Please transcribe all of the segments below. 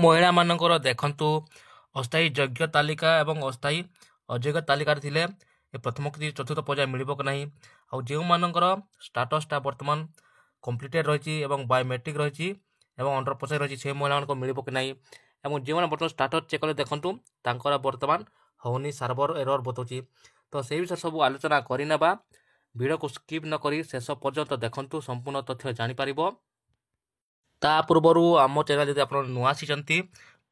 ମହିଳାମାନଙ୍କର ଦେଖନ୍ତୁ ଅସ୍ଥାୟୀ ଯୋଗ୍ୟ ତାଲିକା ଏବଂ ଅସ୍ଥାୟୀ ଅଯୋଗ୍ୟ ତାଲିକାରେ ଥିଲେ ଏ ପ୍ରଥମ କିଛି ଚତୁର୍ଥ ପର୍ଯ୍ୟାୟ ମିଳିବ କି ନାହିଁ। ଆଉ ଯେଉଁମାନଙ୍କର ଷ୍ଟାଟସଟା ବର୍ତ୍ତମାନ କମ୍ପ୍ଲିଟେଡ୍ ରହିଛି ଏବଂ ବାୟୋମେଟ୍ରିକ୍ ରହିଛି ଏବଂ ଅଣ୍ଡର ପ୍ରୋସେସ୍ ରହିଛି ସେ ମହିଳାମାନଙ୍କୁ ମିଳିବ କି ନାହିଁ। ଏବଂ ଯେଉଁମାନେ ବର୍ତ୍ତମାନ ଷ୍ଟାଟସ୍ ଚେକ୍ କଲେ ଦେଖନ୍ତୁ ତାଙ୍କର ବର୍ତ୍ତମାନ ହେଉନି, ସର୍ଭର ଏରର୍ ବତାଉଛି। ତ ସେଇ ବିଷୟରେ ସବୁ ଆଲୋଚନା କରିନେବା। ଭିଡ଼ିଓକୁ ସ୍କିପ୍ ନ କରି ଶେଷ ପର୍ଯ୍ୟନ୍ତ ଦେଖନ୍ତୁ, ସମ୍ପୂର୍ଣ୍ଣ ତଥ୍ୟ ଜାଣିପାରିବ। ତା ପୂର୍ବରୁ ଆମ ଚ୍ୟାନେଲ୍ ଯଦି ଆପଣ ନୂଆ ଆସିଛନ୍ତି,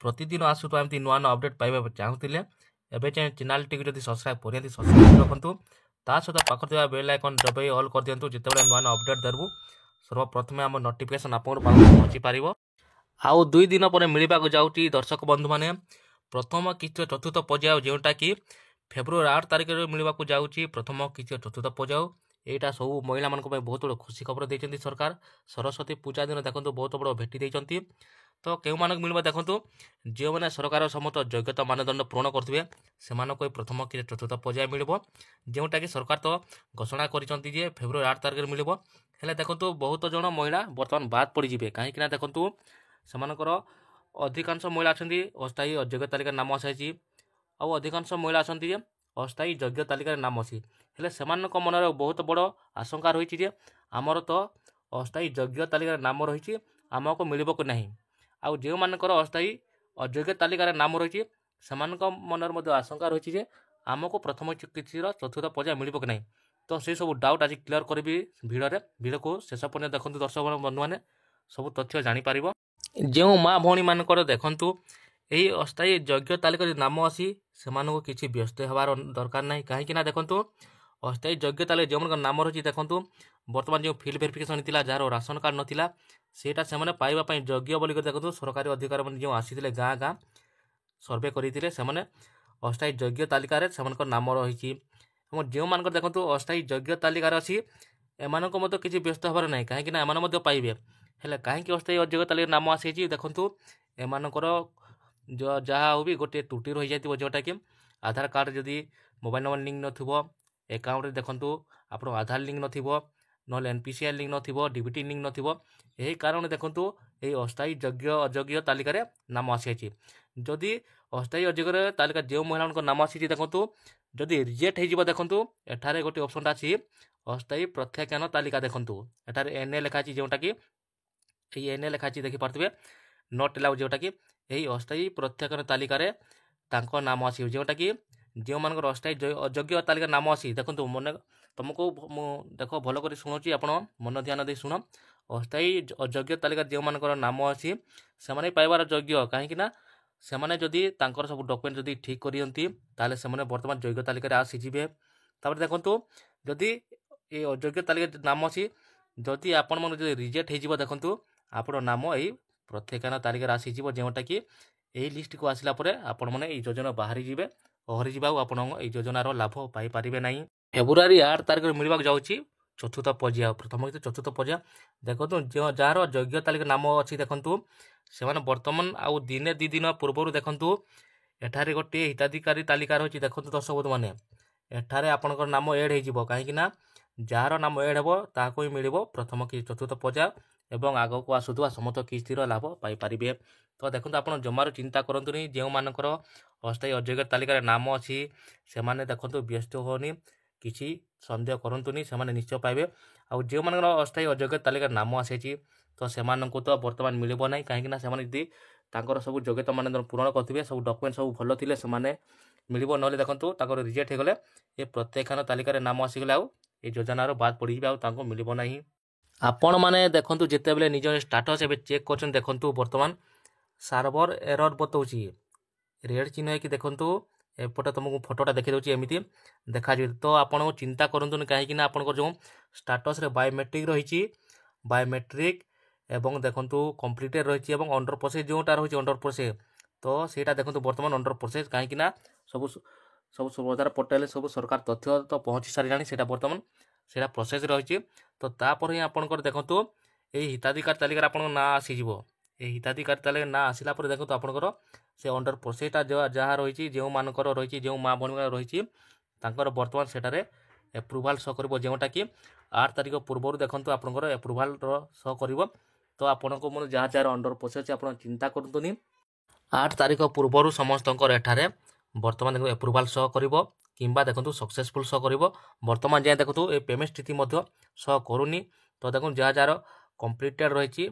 ପ୍ରତିଦିନ ଆସୁଥିବା ଏମିତି ନୂଆ ନୂଆ ଅପଡ଼େଟ୍ ପାଇବାକୁ ଚାହୁଁଥିଲେ ଏବେ ଯାଏଁ ଚ୍ୟାନେଲ୍ଟିକୁ ଯଦି ସବସ୍କ୍ରାଇବ୍ କରିନ୍ତି ସବସ୍କ୍ରାଇବ୍ ରଖନ୍ତୁ। ତା ସହିତ ପାଖରେ ଥିବା ବେଲ୍ ଆଇକନ୍ ଦବାଇ ଅଲ୍ କରିଦିଅନ୍ତୁ। ଯେତେବେଳେ ନୂଆ ନୂଆ ଅପଡ଼େଟ୍ ଦେବୁ ସର୍ବପ୍ରଥମେ ଆମ ନୋଟିଫିକେସନ୍ ଆପଣଙ୍କ ପାଖକୁ ପହଞ୍ଚି ପାରିବ। ଆଉ 2 ଦିନ ପରେ ମିଳିବାକୁ ଯାଉଛି ଦର୍ଶକ ବନ୍ଧୁମାନେ ପ୍ରଥମ କିସ୍ତିର ଚତୁର୍ଥ ପର୍ଯ୍ୟାୟ, ଯେଉଁଟାକି ଫେବୃଆରୀ 8 ତାରିଖରେ ମିଳିବାକୁ ଯାଉଛି ପ୍ରଥମ କିସ୍ତିର ଚତୁର୍ଥ ପର୍ଯ୍ୟାୟ। ଏଇଟା ସବୁ ମହିଳାମାନଙ୍କ ପାଇଁ ବହୁତ ବଡ଼ ଖୁସି ଖବର ଦେଇଛନ୍ତି ସରକାର। ସରସ୍ୱତୀ ପୂଜା ଦିନ ଦେଖନ୍ତୁ ବହୁତ ବଡ଼ ଭେଟି ଦେଇଛନ୍ତି। ତ କେଉଁମାନଙ୍କୁ ମିଳିବ ଦେଖନ୍ତୁ, ଯେଉଁମାନେ ସରକାର ସମସ୍ତ ଯୋଗ୍ୟତା ମାନଦଣ୍ଡ ପୂରଣ କରୁଥିବେ ସେମାନଙ୍କୁ ଏ ପ୍ରଥମ କିସ୍ତି ଚତୁର୍ଥ ପର୍ଯ୍ୟାୟ ମିଳିବ, ଯେଉଁଟାକି ସରକାର ତ ଘୋଷଣା କରିଛନ୍ତି ଯେ ଫେବୃଆରୀ 8 ତାରିଖରେ ମିଳିବ। ହେଲେ ଦେଖନ୍ତୁ ବହୁତ ଜଣ ମହିଳା ବର୍ତ୍ତମାନ ବାଦ୍ ପଡ଼ିଯିବେ, କାହିଁକିନା ଦେଖନ୍ତୁ ସେମାନଙ୍କର ଅଧିକାଂଶ ମହିଳା ଅଛନ୍ତି ଅସ୍ଥାୟୀ ଅଯୋଗ୍ୟ ତାଲିକାରେ ନାମ ଆସିଛି, ଆଉ ଅଧିକାଂଶ ମହିଳା ଅଛନ୍ତି ଯେ ଅସ୍ଥାୟୀ ଯୋଗ୍ୟ ତାଲିକାରେ ନାମ ଅଛି। ହେଲେ ସେମାନଙ୍କ ମନରେ ବହୁତ ବଡ଼ ଆଶଙ୍କା ରହିଛି ଯେ ଆମର ତ ଅସ୍ଥାୟୀ ଯୋଗ୍ୟ ତାଲିକାରେ ନାମ ରହିଛି, ଆମକୁ ମିଳିବ କି ନାହିଁ। ଆଉ ଯେଉଁମାନଙ୍କର ଅସ୍ଥାୟୀ ଅଯୋଗ୍ୟ ତାଲିକାରେ ନାମ ରହିଛି ସେମାନଙ୍କ ମନରେ ମଧ୍ୟ ଆଶଙ୍କା ରହିଛି ଯେ ଆମକୁ ପ୍ରଥମ କିସ୍ତିର ଚତୁର୍ଥ ପର୍ଯ୍ୟାୟ ମିଳିବ କି ନାହିଁ। ତ ସେସବୁ ଡାଉଟ୍ ଆଜି କ୍ଲିୟର କରିବି ଭିଡ଼ିଓରେ। ଭିଡ଼ିଓକୁ ଶେଷ ପର୍ଯ୍ୟନ୍ତ ଦେଖନ୍ତୁ ଦର୍ଶକ ବନ୍ଧୁମାନେ, ସବୁ ତଥ୍ୟ ଜାଣିପାରିବ। ଯେଉଁ ମା ଭଉଣୀମାନଙ୍କର ଦେଖନ୍ତୁ ଏହି ଅସ୍ଥାୟୀ ଯୋଗ୍ୟ ତାଲିକାରେ ନାମ ଅଛି ସେମାନଙ୍କୁ କିଛି ବ୍ୟସ୍ତ ହେବାର ଦରକାର ନାହିଁ, କାହିଁକିନା ଦେଖନ୍ତୁ ଅସ୍ଥାୟୀ ଯୋଗ୍ୟ ତାଲିକାରେ ଯେଉଁମାନଙ୍କର ନାମ ରହିଛି ଦେଖନ୍ତୁ ବର୍ତ୍ତମାନ ଯେଉଁ ଫିଲ୍ଡ ଭେରିଫିକେସନ୍ ଥିଲା, ଯାହାର ରାସନ କାର୍ଡ଼ ନଥିଲା ସେଇଟା ସେମାନେ ପାଇବା ପାଇଁ ଯୋଗ୍ୟ ବୋଲିକି ଦେଖନ୍ତୁ ସରକାରୀ ଅଧିକାରୀମାନେ ଯେଉଁ ଆସିଥିଲେ ଗାଁ ଗାଁ ସର୍ଭେ କରିଥିଲେ, ସେମାନେ ଅସ୍ଥାୟୀ ଯୋଗ୍ୟ ତାଲିକାରେ ସେମାନଙ୍କର ନାମ ରହିଛି। ଏବଂ ଯେଉଁମାନଙ୍କର ଦେଖନ୍ତୁ ଅସ୍ଥାୟୀ ଯୋଗ୍ୟ ତାଲିକାରେ ଅଛି ଏମାନଙ୍କୁ ମଧ୍ୟ କିଛି ବ୍ୟସ୍ତ ହେବାର ନାହିଁ, କାହିଁକିନା ଏମାନେ ମଧ୍ୟ ପାଇବେ। ହେଲେ କାହିଁକି ଅସ୍ଥାୟୀ ଅଯୋଗ୍ୟ ତାଲିକାରେ ନାମ ଆସିଛି ଦେଖନ୍ତୁ, ଏମାନଙ୍କର ଯାହା ହଉ ବି ଗୋଟିଏ ତ୍ରୁଟି ରହିଯାଇଥିବ, ଯେଉଁଟାକି ଆଧାର କାର୍ଡ଼ ଯଦି ମୋବାଇଲ୍ ନମ୍ବର ଲିଙ୍କ୍ ନଥିବ, ଆକାଉଣ୍ଟରେ ଦେଖନ୍ତୁ ଆପଣଙ୍କ ଆଧାର ଲିଙ୍କ୍ ନଥିବ, ନହେଲେ NPCI ଲିଙ୍କ୍ ନଥିବ, DBT ଲିଙ୍କ୍ ନଥିବ, ଏହି କାରଣରେ ଦେଖନ୍ତୁ ଏହି ଅସ୍ଥାୟୀ ଯୋଗ୍ୟ ଅଯୋଗ୍ୟ ତାଲିକାରେ ନାମ ଆସିଯାଇଛି। ଯଦି ଅସ୍ଥାୟୀ ଅଯୋଗ୍ୟ ତାଲିକା ଯେଉଁ ମହିଳାଙ୍କ ନାମ ଆସିଛି ଦେଖନ୍ତୁ ଯଦି ରିଜେକ୍ଟ ହେଇଯିବ, ଦେଖନ୍ତୁ ଏଠାରେ ଗୋଟିଏ ଅପସନ୍ଟା ଅଛି ଅସ୍ଥାୟୀ ପ୍ରତ୍ୟାଖ୍ୟାନ ତାଲିକା। ଦେଖନ୍ତୁ ଏଠାରେ NA ଲେଖା ଅଛି, ଯେଉଁଟାକି এই NA ଲେଖା ଅଛି ଦେଖିପାରୁଥିବେ, ନଟ୍ ଏଲାଉ, ଯେଉଁଟାକି ଏହି ଅସ୍ଥାୟୀ ପ୍ରତ୍ୟାଖ୍ୟାନ ତାଲିକାରେ ତାଙ୍କ ନାମ ଆସିବ। ଯେଉଁଟାକି ଯେଉଁମାନଙ୍କର ଅସ୍ଥାୟୀ ଅଯୋଗ୍ୟ ତାଲିକାରେ ନାମ ଅଛି ଦେଖନ୍ତୁ, ମନେ ତୁମକୁ ମୁଁ ଦେଖ ଭଲ କରି ଶୁଣୁଛି, ଆପଣ ମନ ଧ୍ୟାନ ଦେଇ ଶୁଣ। ଅସ୍ଥାୟୀ ଅଯୋଗ୍ୟ ତାଲିକାରେ ଯେଉଁମାନଙ୍କର ନାମ ଅଛି ସେମାନେ ପାଇବାର ଯୋଗ୍ୟ, କାହିଁକିନା ସେମାନେ ଯଦି ତାଙ୍କର ସବୁ ଡକୁମେଣ୍ଟ ଯଦି ଠିକ୍ କରିଦିଅନ୍ତି ତାହେଲେ ସେମାନେ ବର୍ତ୍ତମାନ ଯୋଗ୍ୟ ତାଲିକାରେ ଆସିଯିବେ। ତାପରେ ଦେଖନ୍ତୁ ଯଦି ଏ ଅଯୋଗ୍ୟ ତାଲିକାରେ ନାମ ଅଛି, ଯଦି ଆପଣମାନେ ଯଦି ରିଜେକ୍ଟ ହେଇଯିବ ଦେଖନ୍ତୁ ଆପଣ ନାମ ଏହି ପ୍ରତ୍ୟାଖ୍ୟାନ ତାଲିକାରେ ଆସିଯିବ, ଯେଉଁଟାକି ଏହି ଲିଷ୍ଟକୁ ଆସିଲା ପରେ ଆପଣମାନେ ଏହି ଯୋଜନା ବାହାରିଯିବେ, ଓହରିଯିବେ, ଆଉ ଆପଣ ଏହି ଯୋଜନାର ଲାଭ ପାଇପାରିବେ ନାହିଁ। ଫେବୃଆରୀ 8 ତାରିଖରେ ମିଳିବାକୁ ଯାଉଛି ଚତୁର୍ଥ ପର୍ଯ୍ୟାୟ, ପ୍ରଥମ କିସ୍ତି ଚତୁର୍ଥ ପର୍ଯ୍ୟାୟ। ଦେଖନ୍ତୁ ଯାହାର ଯୋଗ୍ୟ ତାଲିକା ନାମ ଅଛି ଦେଖନ୍ତୁ ସେମାନେ ବର୍ତ୍ତମାନ ଆଉ ଦିନେ 2 ଦିନ ପୂର୍ବରୁ ଦେଖନ୍ତୁ ଏଠାରେ ଗୋଟିଏ ହିତାଧିକାରୀ ତାଲିକା ରହିଛି। ଦେଖନ୍ତୁ ଦର୍ଶକ ବନ୍ଧୁମାନେ, ଏଠାରେ ଆପଣଙ୍କର ନାମ ଏଡ଼୍ ହେଇଯିବ, କାହିଁକିନା ଯାହାର ନାମ ଏଡ଼୍ ହେବ ତାହାକୁ ହିଁ ମିଳିବ ପ୍ରଥମ କିସ୍ତି ଚତୁର୍ଥ ପର୍ଯ୍ୟାୟ ଏବଂ ଆଗକୁ ଆସୁଥିବା ସମସ୍ତ କିସ୍ତିର ଲାଭ ପାଇପାରିବେ। ତ ଦେଖନ୍ତୁ ଆପଣ ଜମାରୁ ଚିନ୍ତା କରନ୍ତୁନି, ଯେଉଁମାନଙ୍କର ଅସ୍ଥାୟୀ ଅଯୋଗ୍ୟ ତାଲିକାରେ ନାମ ଅଛି ସେମାନେ ଦେଖନ୍ତୁ ବ୍ୟସ୍ତ ହୁଅନି, କିଛି ସନ୍ଦେହ କରନ୍ତୁନି, ସେମାନେ ନିଶ୍ଚୟ ପାଇବେ। ଆଉ ଯେଉଁମାନଙ୍କର ଅସ୍ଥାୟୀ ଅଯୋଗ୍ୟ ତାଲିକାରେ ନାମ ଆସିଛି ତ ସେମାନଙ୍କୁ ତ ବର୍ତ୍ତମାନ ମିଳିବ ନାହିଁ, କାହିଁକିନା ସେମାନେ ଯଦି ତାଙ୍କର ସବୁ ଯୋଗ୍ୟତା ମାନଦଣ୍ଡ ପୂରଣ କରୁଥିବେ, ସବୁ ଡକୁମେଣ୍ଟ ସବୁ ଭଲ ଥିଲେ ସେମାନେ ମିଳିବ, ନହେଲେ ଦେଖନ୍ତୁ ତାଙ୍କର ରିଜେକ୍ଟ ହେଇଗଲେ ଏ ପ୍ରତ୍ୟାଖ୍ୟାନ ତାଲିକାରେ ନାମ ଆସିଗଲେ ଆଉ এই ଯୋଜନାରୁ ବାଦ୍ ପଡ଼ିଯିବେ, ଆଉ ତାଙ୍କୁ ମିଳିବ ନାହିଁ। ଆପଣମାନେ ଦେଖନ୍ତୁ ଯେତେବେଳେ ନିଜ ଷ୍ଟାଟସ୍ ଏବେ ଚେକ୍ କରୁଛନ୍ତି ଦେଖନ୍ତୁ ବର୍ତ୍ତମାନ ସର୍ଭର ଏରର୍ ବତାଉଛି, ରେଡ୍ ଚିହ୍ନ ହେଇକି ଦେଖନ୍ତୁ ଏପଟେ ତୁମକୁ ଫଟୋଟା ଦେଖାଇ ଦେଉଛି, ଏମିତି ଦେଖାଯିବ। ତ ଆପଣ ଚିନ୍ତା କରନ୍ତୁନି, କାହିଁକିନା ଆପଣଙ୍କର ଯେଉଁ ଷ୍ଟାଟସ୍ରେ ବାୟୋମେଟ୍ରିକ୍ ରହିଛି, ବାୟୋମେଟ୍ରିକ୍ ଏବଂ ଦେଖନ୍ତୁ କମ୍ପ୍ଲିଟେଡ୍ ରହିଛି ଏବଂ ଅଣ୍ଡର ପ୍ରୋସେସ୍ ଯେଉଁଟା ରହିଛି ଅଣ୍ଡର ପ୍ରୋସେସ୍, ତ ସେଇଟା ଦେଖନ୍ତୁ ବର୍ତ୍ତମାନ ଅଣ୍ଡର ପ୍ରୋସେସ୍, କାହିଁକିନା ସବୁ ଆଧାର ପୋର୍ଟାଲରେ ସବୁ ସରକାର ତଥ୍ୟ ତ ପହଞ୍ଚି ସାରିଲାଣି, ସେଇଟା ବର୍ତ୍ତମାନ ସେଇଟା ପ୍ରୋସେସ୍ରେ ରହିଛି। ତ ତାପରେ ହିଁ ଆପଣଙ୍କର ଦେଖନ୍ତୁ ଏହି ହିତାଧିକାରୀ ତାଲିକାରେ ଆପଣଙ୍କ ନାଁ ଆସିଯିବ। ଏହି ହିତାଧିକାରୀ ତାଲିକାରେ ନାଁ ଆସିଲା ପରେ ଦେଖନ୍ତୁ ଆପଣଙ୍କର ସେ ଅଣ୍ଡର ପ୍ରୋସେସ୍ଟା ଯାହା ରହିଛି, ଯେଉଁମାନଙ୍କର ରହିଛି, ଯେଉଁ ମା ଭଉଣୀଙ୍କର ରହିଛି ତାଙ୍କର ବର୍ତ୍ତମାନ ସେଠାରେ ଏପ୍ରୁଭାଲ୍ ଶୋ କରିବ, ଯେଉଁଟାକି 8 ତାରିଖ ପୂର୍ବରୁ ଦେଖନ୍ତୁ ଆପଣଙ୍କର ଏପ୍ରୁଭାଲ୍ର ଶୋ କରିବ। ତ ଆପଣଙ୍କୁ ମୁଁ ଯାହା ଯାହାର ଅଣ୍ଡର ପ୍ରୋସେସ୍ ଅଛି ଆପଣ ଚିନ୍ତା କରନ୍ତୁନି, 8 ତାରିଖ ପୂର୍ବରୁ ସମସ୍ତଙ୍କର ଏଠାରେ ବର୍ତ୍ତମାନ ଦେଖନ୍ତୁ ଏପ୍ରୁଭାଲ୍ ସୋ କରିବ କିମ୍ବା ଦେଖନ୍ତୁ ସକ୍ସେସଫୁଲ୍ ସୋ କରିବ। ବର୍ତ୍ତମାନ ଯାଏଁ ଦେଖନ୍ତୁ ଏ ପେମେଣ୍ଟ ସ୍ଥିତି ମଧ୍ୟ ସୋ କରୁନି। ତ ଦେଖନ୍ତୁ ଯାହା ଯାହାର କମ୍ପ୍ଲିଟେଡ୍ ରହିଛି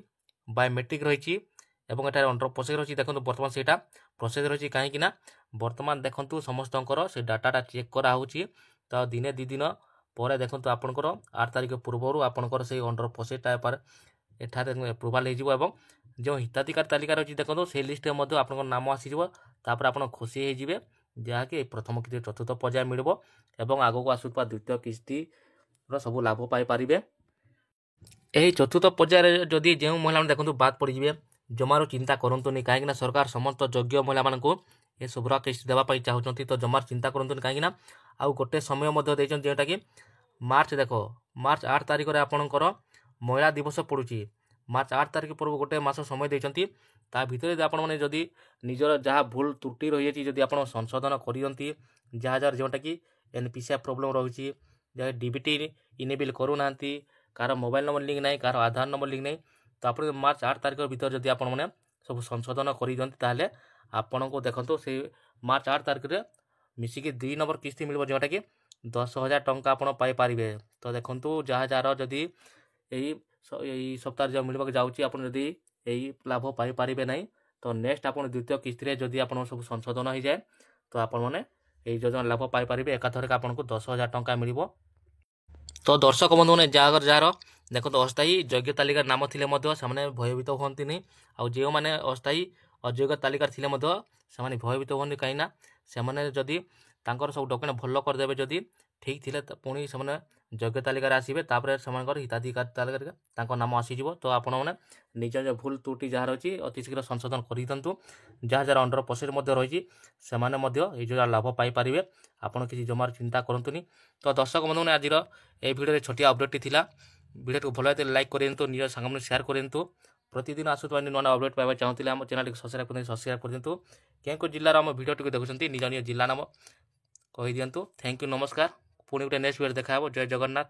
ବାୟୋମେଟ୍ରିକ୍ ରହିଛି ଏବଂ ଏଠାରେ ଅଣ୍ଡର ପ୍ରୋସେସ୍ ରହିଛି ଦେଖନ୍ତୁ ବର୍ତ୍ତମାନ ସେଇଟା ପ୍ରୋସେସ୍ ରହିଛି କାହିଁକିନା ବର୍ତ୍ତମାନ ଦେଖନ୍ତୁ ସମସ୍ତଙ୍କର ସେ ଡାଟାଟା ଚେକ୍ କରାହେଉଛି। ତ ଦିନେ 2 ଦିନ ପରେ ଦେଖନ୍ତୁ ଆପଣଙ୍କର 8 ତାରିଖ ପୂର୍ବରୁ ଆପଣଙ୍କର ସେଇ ଅଣ୍ଡର ପ୍ରୋସେସ୍ଟା ଏଠାରେ ଏପ୍ରୁଭାଲ୍ ହେଇଯିବ ଏବଂ ଯେଉଁ ହିତାଧିକାରୀ ତାଲିକା ରହିଛି ଦେଖନ୍ତୁ ସେଇ ଲିଷ୍ଟରେ ମଧ୍ୟ ଆପଣଙ୍କ ନାମ ଆସିଯିବ। ତାପରେ ଆପଣ ଖୁସି ହେଇଯିବେ ଯାହାକି ପ୍ରଥମ କିସ୍ତି ଚତୁର୍ଥ ପର୍ଯ୍ୟାୟ ମିଳିବ ଏବଂ ଆଗକୁ ଆସୁଥିବା ଦ୍ୱିତୀୟ କିସ୍ତିର ସବୁ ଲାଭ ପାଇପାରିବେ। ଏହି ଚତୁର୍ଥ ପର୍ଯ୍ୟାୟରେ ଯଦି ଯେଉଁ ମହିଳାମାନେ ଦେଖନ୍ତୁ ବାଦ ପଡ଼ିଯିବେ ଜମାରୁ ଚିନ୍ତା କରନ୍ତୁନି କାହିଁକିନା ସରକାର ସମସ୍ତ ଯୋଗ୍ୟ ମହିଳାମାନଙ୍କୁ ଏସବୁର କିସ୍ତି ଦେବା ପାଇଁ ଚାହୁଁଛନ୍ତି। ତ ଜମାରୁ ଚିନ୍ତା କରନ୍ତୁନି କାହିଁକିନା ଆଉ ଗୋଟେ ସମୟ ମଧ୍ୟ ଦେଇଛନ୍ତି ଯେଉଁଟାକି ମାର୍ଚ୍ଚ 8 ତାରିଖରେ ଆପଣଙ୍କର ମହିଳା ଦିବସ ପଡ଼ୁଛି। ମାର୍ଚ୍ଚ 8 ତାରିଖ ପୂର୍ବରୁ ଗୋଟେ ମାସ ସମୟ ଦେଇଛନ୍ତି। ତା ଭିତରେ ଯଦି ଆପଣମାନେ ଯଦି ନିଜର ଯାହା ଭୁଲ ତ୍ରୁଟି ରହିଯାଇଛି ଯଦି ଆପଣ ସଂଶୋଧନ କରିଦିଅନ୍ତି ଯାହାର ଯେଉଁଟାକି NPCI ପ୍ରୋବ୍ଲେମ୍ ରହୁଛି ଯାହା DBT ଇନେବଲ୍ କରୁନାହାନ୍ତି କାହାର ମୋବାଇଲ ନମ୍ବର ଲିଙ୍କ୍ ନାହିଁ କାହାର ଆଧାର ନମ୍ବର ଲିଙ୍କ୍ ନାହିଁ ତ ଆପଣ ମାର୍ଚ୍ଚ 8 ତାରିଖ ଭିତରେ ଯଦି ଆପଣମାନେ ସବୁ ସଂଶୋଧନ କରିଦିଅନ୍ତି ତାହେଲେ ଆପଣଙ୍କୁ ଦେଖନ୍ତୁ ସେଇ ମାର୍ଚ୍ଚ 8 ତାରିଖରେ ମିଶିକି 2 ନମ୍ବର କିସ୍ତି ମିଳିବ ଯେଉଁଟାକି 10,000 ଟଙ୍କା ଆପଣ ପାଇପାରିବେ। ତ ଦେଖନ୍ତୁ ଯାହାର ଯଦି ଏଇ ସପ୍ତାହରେ ଯେଉଁ ମିଳିବାକୁ ଯାଉଛି ଆପଣ ଯଦି ଏଇ ଲାଭ ପାଇପାରିବେ ନାହିଁ ତ ନେକ୍ସଟ ଆପଣ ଦ୍ୱିତୀୟ କିସ୍ତିରେ ଯଦି ଆପଣଙ୍କ ସବୁ ସଂଶୋଧନ ହେଇଯାଏ ତ ଆପଣମାନେ ଏଇ ଯୋଜନା ଲାଭ ପାଇପାରିବେ ଏକାଥରକେ ଆପଣଙ୍କୁ 10,000 ଟଙ୍କା ମିଳିବ। ତ ଦର୍ଶକ ବନ୍ଧୁମାନେ ଯାହାର ଦେଖନ୍ତୁ ଅସ୍ଥାୟୀ ଯୋଗ୍ୟ ତାଲିକାରେ ନାମ ଥିଲେ ମଧ୍ୟ ସେମାନେ ଭୟଭୀତ ହୁଅନ୍ତିନି ଆଉ ଯେଉଁମାନେ ଅସ୍ଥାୟୀ ଅଯୋଗ୍ୟ ତାଲିକାରେ ଥିଲେ ମଧ୍ୟ ସେମାନେ ଭୟଭୀତ ହୁଅନ୍ତି କାହିଁକିନା ସେମାନେ ଯଦି ତାଙ୍କର ସବୁ ଡକ୍ୟୁମେଣ୍ଟ ଭଲ କରିଦେବେ ଯଦି ଠିକ୍ ଥିଲେ ପୁଣି ସେମାନେ ଯୋଗ୍ୟ ତାଲିକାରେ ଆସିବେ ତାପରେ ସେମାନଙ୍କର ହିତାଧିକାରୀ ତାଲିକାରେ ତାଙ୍କ ନାମ ଆସିଯିବ। ତ ଆପଣମାନେ ନିଜ ଭୁଲ ତ୍ରୁଟି ଯାହାର ଅଛି ଅତି ଶୀଘ୍ର ସଂଶୋଧନ କରିଦିଅନ୍ତୁ। ଯାହାର ଅଣ୍ଡର ପ୍ରୋସେସ୍ ମଧ୍ୟ ରହିଛି ସେମାନେ ମଧ୍ୟ ଏଇ ଯୋଜନା ଲାଭ ପାଇପାରିବେ ଆପଣ କିଛି ଜମାରୁ ଚିନ୍ତା କରନ୍ତୁନି। ତ ଦର୍ଶକ ବନ୍ଧୁମାନେ ଆଜିର এই ভিডিওରେ ଛୋଟିଆ ଅପଡେଟ୍ଟି ଥିଲା। ଭିଡ଼ିଓଟିକୁ ଭଲ ଲାଗିଲେ ଲାଇକ୍ କରିଦିଅନ୍ତୁ ନିଜ ସାଙ୍ଗମାନଙ୍କୁ ସେୟାର କରିଦିଅନ୍ତୁ। ପ୍ରତିଦିନ ଆସୁଥିବା ନୂଆ ନୂଆ ଅପଡେଟ୍ ପାଇବା ଚାହୁଁଥିଲେ ଆମ ଚ୍ୟାନେଲଟିକୁ ସବସ୍କ୍ରାଇବ୍ କରିଦିଅନ୍ତୁ। କେଉଁ ଜିଲ୍ଲାର ଆମ ଭିଡ଼ିଓଟିକୁ ଦେଖୁଛନ୍ତି ନିଜ ଜିଲ୍ଲା ନାମ କହିଦିଅନ୍ତୁ। ଥ୍ୟାଙ୍କ ୟୁ ନମସ୍କାର। ପୁଣି ଗୋଟେ ନେକ୍ସଟ ଭିଡ଼ିଓରେ ଦେଖା ହେବ। ଜୟ ଜଗନ୍ନାଥ।